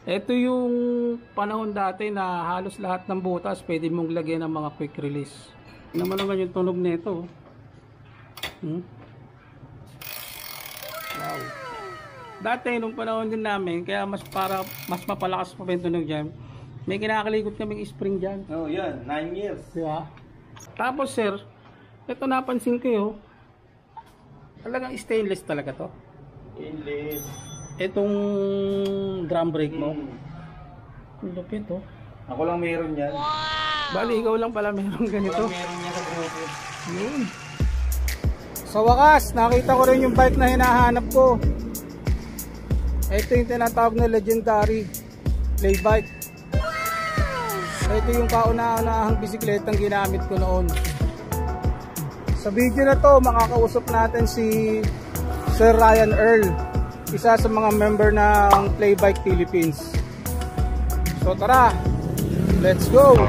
Ito yung panahon dati na halos lahat ng butas pwede mong lagyan ng mga quick release. Naman yung tunog nito. Wow. Dati nung panahon din namin, kaya mas mapalakas pa yung tunog dyan. May kinakalikot kaming spring dyan. Oh, yan. 9 years. Diba? Tapos sir, ito napansin ko yun. Talagang stainless talaga to. Stainless. Itong drum brake mo. Ang lupit oh. Ako lang meron yan. Bali, ikaw lang pala meron ganito. Ako lang meron yan sa grupo. Yun. Sa wakas, nakita ko rin yung bike na hinahanap ko. Ito yung tinatawag na legendary play bike. Ito yung kauna-unahang bisikletang ginamit ko noon. Sa video na to, makakausap natin si Sir Ryan Earl, isa sa mga member ng Playbike Philippines. So tara, let's go! No,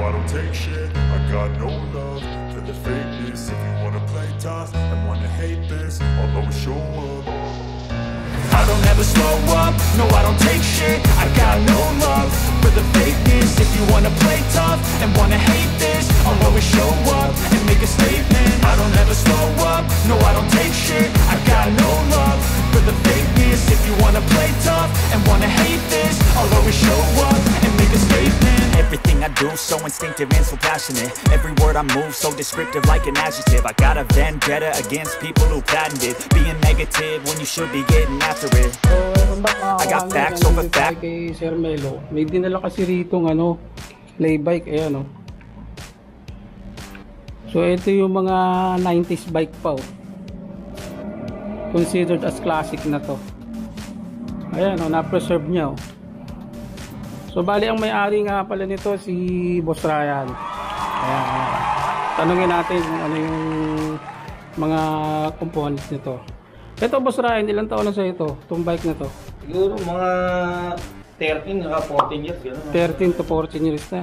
I don't take shit. I got no love for the fakeness. If you wanna play tough and wanna hate this, I'll always show up. I don't ever slow up, no I don't take shit. I got no love for the fakeness. If you wanna play tough and wanna hate this, I'll always show up and make a statement. I don't ever slow up, no I don't take shit. I got no love for the fakeness. If you wanna play tough and wanna hate this, I'll always show up and make a statement. Everything I do so instinctive and so passionate. Every word I move so descriptive like an adjective. I got a vendetta against people who patented being negative when you should be getting after it. I got facts over facts. Kay Sir Melo, may dinala kasi ritong play bike, ayan oh. So ito yung mga 90s bike pa oh. Considered as classic na to. Ayan oh, na-preserve niya oh. So bali ang may-ari nga pala nito si Boss Ryan. Ayan. Tanungin natin kung ano yung mga components nito. Ito Boss Ryan, ilang taon na sa ito? Itong bike na to? Siguro mga 13 saka 14 years. Gano'n. 13 to 14 years na.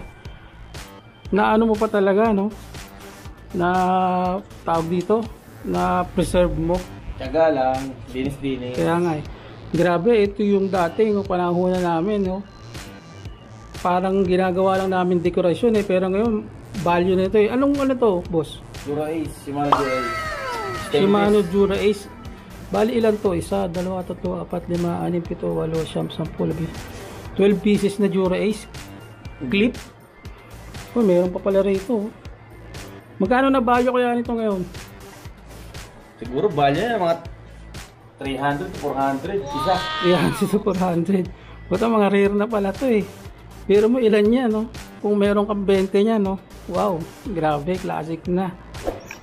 Na ano mo pa talaga, no? Na tawag dito, na preserve mo. Tiyaga lang, dinis-dinis. Kaya nga eh. Grabe, ito yung dating panahon na namin, no? Parang ginagawa lang namin dekorasyon eh, pero ngayon value na ito eh. Anong ano to, boss? Dura Ace, Shimano Dura Ace. Shimano Dura Ace. Bali ilan to? 1, 2, 3, 4, 5, 6, 7, 8, 9, 10, 11. 12 pieces na Dura Ace. Clip. Oh, meron pa pala rito. Magkano na value kaya nito ngayon? Siguro value niya mga 300 to 400 isa. 300 to 400. Buta mga rare na pala to eh. Pero mo ilan yan, no? Kung meron kang 20 niya, no? Wow, grabe, classic na.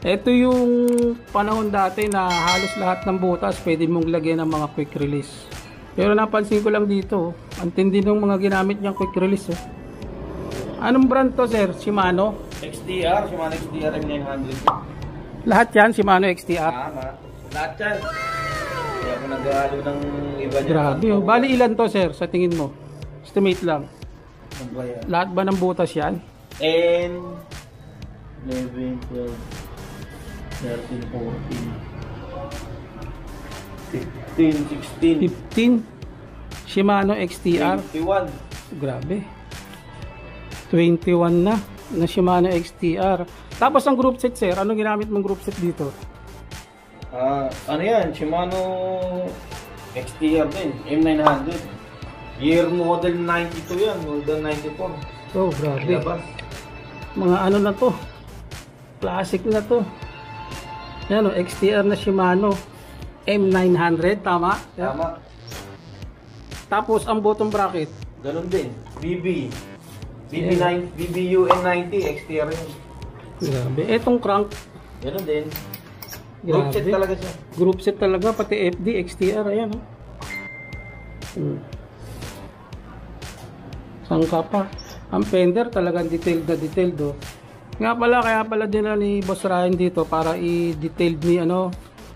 Ito yung panahon dati na halos lahat ng butas pwede mong lagyan ng mga quick release. Pero napansin ko lang dito, ang tindi ng mga ginamit niyang quick release. Oh. Anong brand to, sir? Shimano? XTR, Shimano XTR M900. Lahat yan, Shimano XTR? Tama. Lahat yan. Kaya ako nag-aalo ng iba dyan. Grabe, oh. Bali ilan to, sir, sa tingin mo? Estimate lang. Lahat ba ng butas yan? 10, 11, 12, 13, 14, 15, 15? Shimano XTR? 21. Grabe. 21 na Shimano XTR. Tapos ang group set, sir, anong ginamit mong group set dito? Ano yan? Shimano XTR din, M900. Year model 92 yan, model 94. Oh, grabe. Labas. Mga ano na to. Classic na to. Yan o, XTR na Shimano. M900, tama? Tama. Tapos ang bottom bracket. Ganun din. BBU N90 XTR yun. Grabe. Etong crank. Ganun din. Group set talaga siya. Group set talaga, pati FD, XTR, ayan o. Sangka pa. Ang fender talagang detailed na detailed oh. Nga pala, kaya pala din ni Boss Ryan dito para i-detailed ni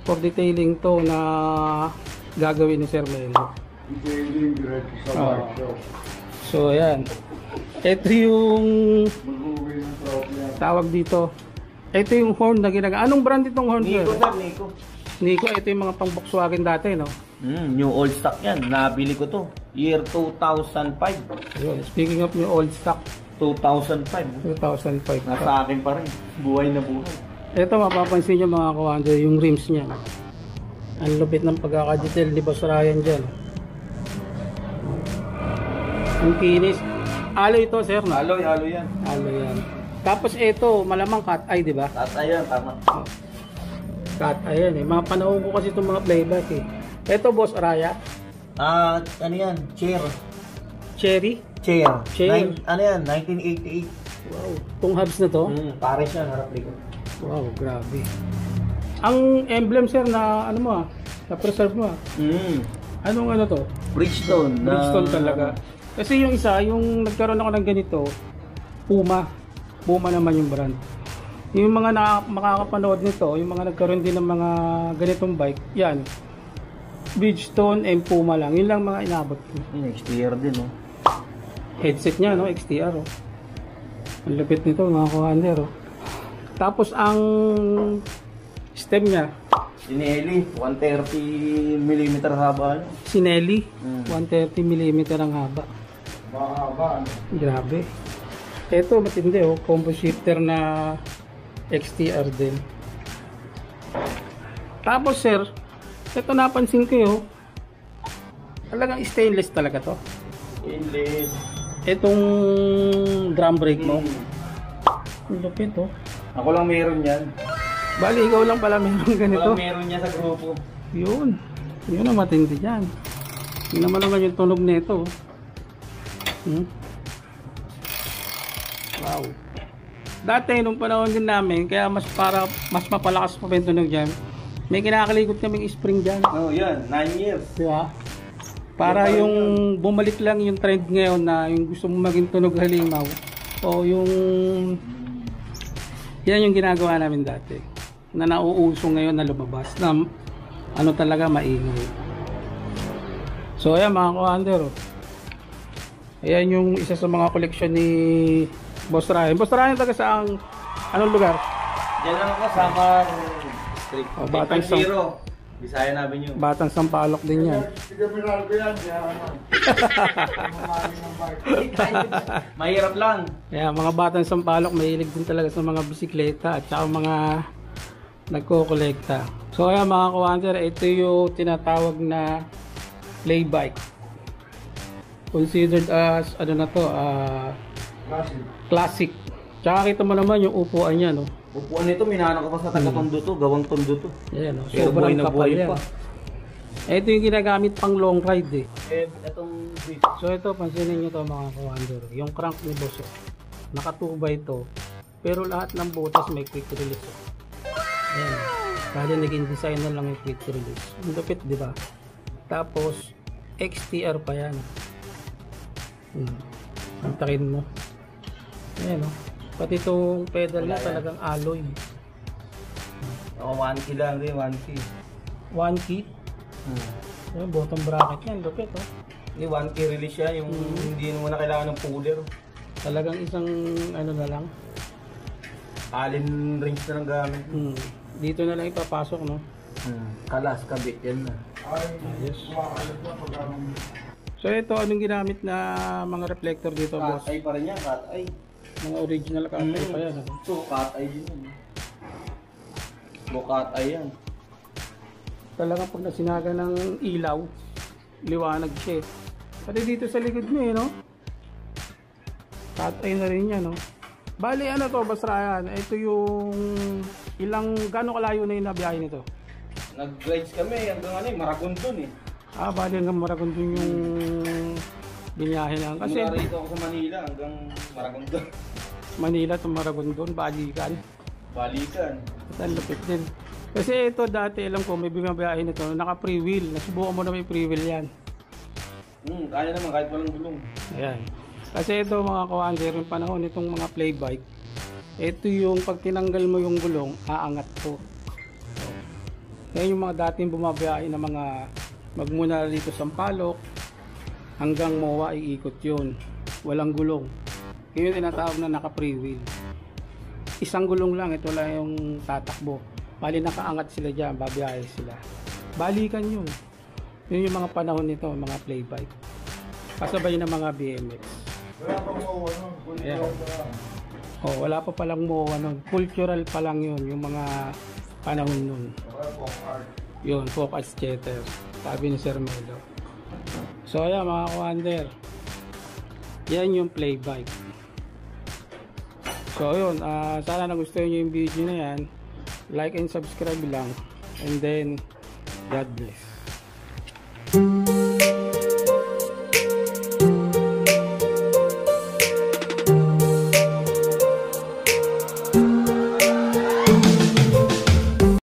for detailing to na gagawin ni Sir Melo. So ayan. Ito yung tawag dito. Ito yung horn na ginagamit. Anong brand itong horn? Nico sir, Nico. Nico, ito yung mga pang Volkswagen dati, no? New old stock yan. Nabili ko to. Year 2005. Yun, speaking of yung old stock, 2005. 2005. Nasa akin pa rin. Buhay na buhay. Ito mapapansin nyo mga kawander, yung rims niya. Ang lupit ng pagkakadetail ni Boss Ryan dyan. Ang kinis. Alloy ito sir, no? Alloy yan. Alloy yan. Tapos ito, malamang cat eye, di ba? Cat eye yan, tama. Cat eye yan eh. Mga panahon ko kasi itong mga playback eh. Ito Boss Raya. Ano yan? Chair. Cherry. Chair. Chair. Ano yan? 1988. Wow. Itong hubs na to. Pares yan, harap likod. Wow, grabe. Ang emblem sir na ano mo na-preserve mo Anong ano to? Bridgestone. Bridgestone talaga. Kasi yung isa, yung nagkaroon ako ng ganito, Puma. Puma naman yung brand. Yung mga makakapanood nito, yung mga nagkaroon din ng mga ganitong bike, yan. Bridgestone and Puma lang. Yun lang mga inabot ko. XTR din, no? Headset niya, no? XTR, oh. Ang lupit nito, mga kawander, oh. Tapos ang stem niya, Sinelli, 130mm haba. Sinelli, 130mm ang haba. Mahaba. Grabe. Ito matindi, oh, combo shifter na XTR din. Tapos sir, ito napansin ko yun, talagang stainless talaga to. Stainless. Itong drum brake mo, ang lupit oh. Ako lang meron yan. Bali, ikaw lang pala meron ganito. Walang meron niya sa grupo. Yun. Yun ang matindi dyan. Yun naman naman yung tunog nito. Wow. Dati, nung panahon din namin, kaya mas mapalakas pa yung tunog dyan. May kinakalikot kaming spring dyan. Oh, yan. 9 years. Diba? Para yung bumalik lang yung trend ngayon na yung gusto mo maging tunog halimaw. O yung... Yan yung ginagawa namin dati. Na nauuso ngayon na lumabas. Na ano talaga maingay. So ayan mga kawander. Ayan yung isa sa mga koleksyon ni Boss Ryan. Boss Ryan taga saang anong lugar? Diyan lang ako sama Street. Oh, Batang Zero. Bisaya namin yun. Batang Sampaloc din yan. Mahirap lang. Kaya mga Batang Sampaloc mahilig din talaga sa mga bisikleta at saka mga nagko-kolekta. So ayan mga kawander, ito yung tinatawag na play bike. Considered as ano na to, classic. Tsaka kita mo naman yung upuan niya, no? Upuan nito, minana ko pa sa taga-tondo to, gawang tondo to. Ayan, no? Pero Sobrang buhay na kapal buhay yan. pa. Ito yung ginagamit pang long ride eh. Itong So ito, pansinin nyo to mga kawander. Yung crank ni Boss, nakatubay ito. Pero lahat ng butas may quick release. Ayan. Kaya naging design na lang yung quick release. Ang lupit, di ba? Tapos, XTR pa yan. Antakin mo. Ayan, no? Pati itong pedal na talagang alloy. Ako 1 key lang rin, 1 key. 1 key. Ayan, bottom bracket yan. Lupit, oh. Hindi, 1 key release siya, yung hindi mo na kailangan ng puller. Talagang isang ano na lang. Allen rings na lang gamit. Dito na lang ipapasok, no? Kalas, kabit, yan na. Ayos. So ito, anong ginamit na mga reflector dito, boss? Cat eye pa rin yan, cat eye. Mga original cat eye pa yan. Ano? So, cat eye din yan. Cat eye yan. Talagang pag nasinaga ng ilaw, liwanag siya. Pati dito sa likod mo, no? Cat eye na rin yan, no? Bali, ano to, Boss Ryan? Ito yung gano'ng kalayo na yung nabiyahe nito? Nag-rides kami hanggang Maragondon eh. Bali hanggang Maragondon yung biniyahe lang. Kasi Mula rito ako sa Manila hanggang Maragondon. Manila to Maragondon, balikan. Balikan. At ang lupit din. Kasi ito dati, alam ko, may bumabiyahe nito, naka-free wheel. Nasubukan mo na may free wheel yan. Kaya naman kahit walang gulong. Ayan. Kasi ito mga kawander, yung panahon nitong mga play bike, ito yung pag tinanggal mo yung gulong, aangat to. So, yan yung mga dating bumabiyahe na mga magmula dito sa Sampaloc hanggang Moa, iikot yun. Walang gulong. Yun yung tinatawag na naka-free wheel. Isang gulong lang, ito lang yung tatakbo. Bali nakaangat sila dyan, babiyahe sila. Balikan yun. Yun yung mga panahon nito, mga play bike. Kasabay ng mga BMX. Wala pang mo, ano, Ayan. kultural. Oh, wala pa palang mo ano, cultural pa lang 'yun, yung mga panahon nun. Wala pang art. Yun, folk art skater. Sabi ni Sir Melo. So ayan mga Commander. Yan yung play bike. So yun, sana nagustuhan nyo yung video na yan. Like and subscribe lang. And then, God bless.